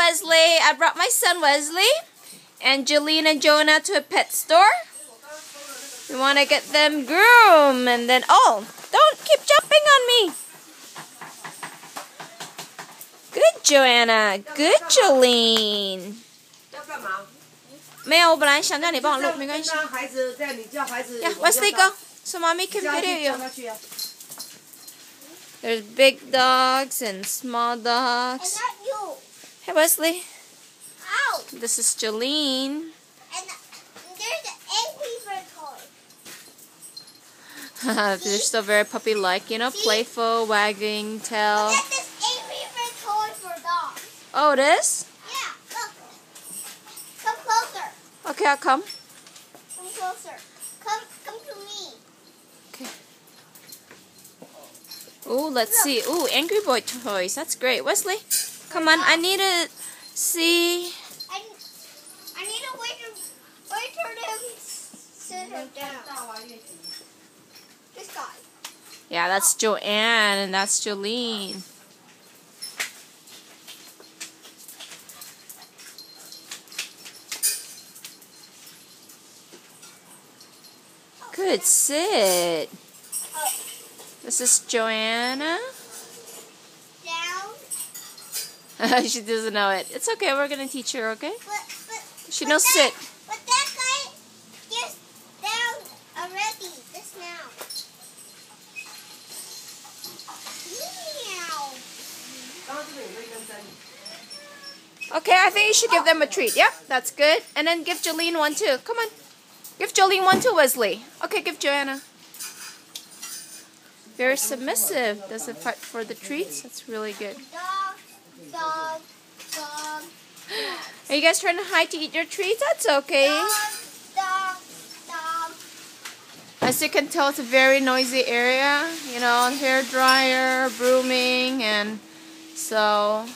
Wesley. I brought my son Wesley and Jolene and Joanna to a pet store. We want to get them groomed and then, oh, don't keep jumping on me. Good Joanna. Good Jolene. 没有，我本来想叫你帮我录，没关系。Yeah, Wesley, go. So mommy can video you. There's big dogs and small dogs. And not you. Hey Wesley. Ow. This is Jolene. And there's an Angry Bird toy. They're still very puppy-like, you know, playful, wagging tail. Look at this Angry Bird toy for dogs. Oh, it is? Yeah, look. Come closer. Okay, I'll come. Come closer. Come to me. Okay. Ooh, let's see. Ooh, Angry Boy toys. That's great. Wesley, come on. I need to see. I need to wait for them to sit down. This guy. Yeah, that's Joanne and that's Jolene. Good sit. This is Joanna. Down. She doesn't know it. It's okay. We're going to teach her, okay? She knows that, sit. But that guy is down already. Just now. Meow. Okay, I think you should give them a treat. Yep, that's good. And then give Jolene one too. Come on. Give Jolene one too, Wesley. Okay, give Joanna. Very submissive. Doesn't fight for the treats. That's really good. Dog. Are you guys trying to hide to eat your treats? That's okay. Dog. As you can tell, it's a very noisy area. You know, hair dryer, brooming, and so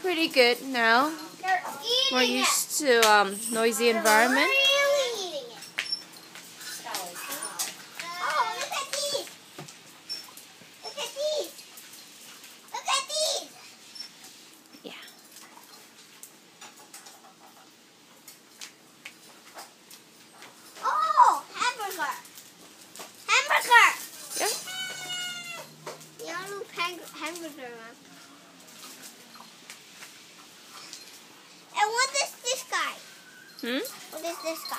pretty good now. They're eating We're used to noisy environment. Really eating it. Oh, look at these. Look at these. Look at these. Yeah. Oh, hamburger. Yeah. Yellow hamburger. And what is this guy? What is this guy?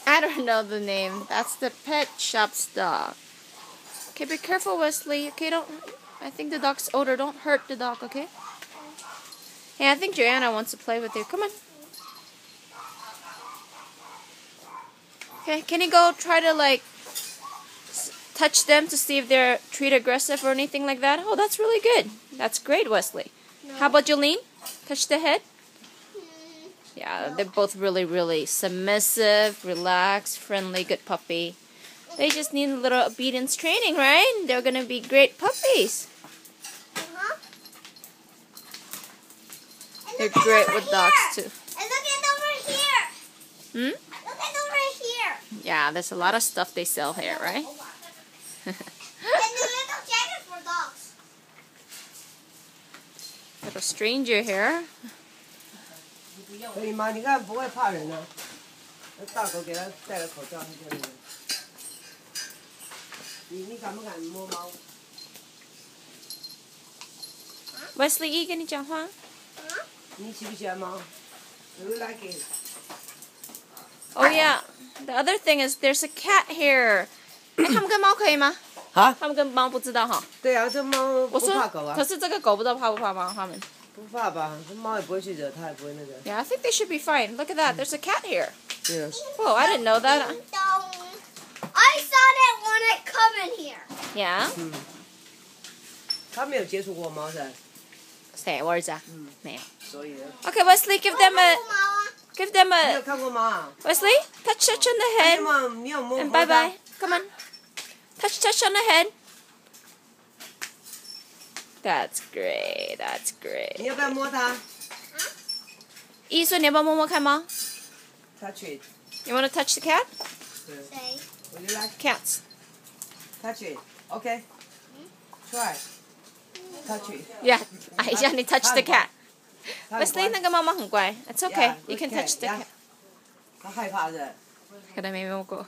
I don't know the name. That's the pet shop's dog. Okay, be careful, Wesley. Okay, don't. I think the dog's older. Don't hurt the dog, okay? Hey, I think Joanna wants to play with you. Come on. Okay, can you go try to like touch them to see if they're treat aggressive or anything like that? Oh, that's really good. That's great, Wesley. No. How about Jolene? Touch the head? Yeah, they're both really, really submissive, relaxed, friendly, good puppy. They just need a little obedience training, right? They're going to be great puppies. They're great with dogs, too. And look at over here. Hmm? Look at over here. Yeah, there's a lot of stuff they sell here, right? And the little jacket for dogs. Little stranger here. 可以吗？你看不会怕人呢。那大狗给它戴了口罩，它就那个。你敢不敢摸猫？ Wesley, 跟你讲话。你喜不喜欢猫 ？Do you like it? Oh yeah, the other thing is there's a cat here. 哎，他们跟猫可以吗？啊？他们跟猫不知道哈。对啊，这猫我说不怕狗啊。可是这个狗不知道怕不怕猫？他们。不怕吧？这猫也不会去惹它，也不会那个。Yeah, I think they should be fine. Look at that. There's a cat here. Yeah. Whoa, I didn't know that. I saw that when I come in here. Yeah. 他没有接触过猫噻。谁？我儿子啊？没有。所以。Okay, Wesley, give them a. 猫 Give them 你有 a. 看过猫啊？ Wesley, touch on the head. 你有摸 And 过 bye 它 bye. Come on. Touch on the head. That's great. That's 你 great. 要不要摸它 一岁，你要不要摸摸看猫？ ？Touch it. You want to touch the cat? Say. Would you like Cats. touch it? Okay. Try. Touch it. Yeah. 哎，让你 touch the cat. Wesley 那个猫猫很乖。It's okay. You can touch the cat. 它害怕的。给它妹妹摸过。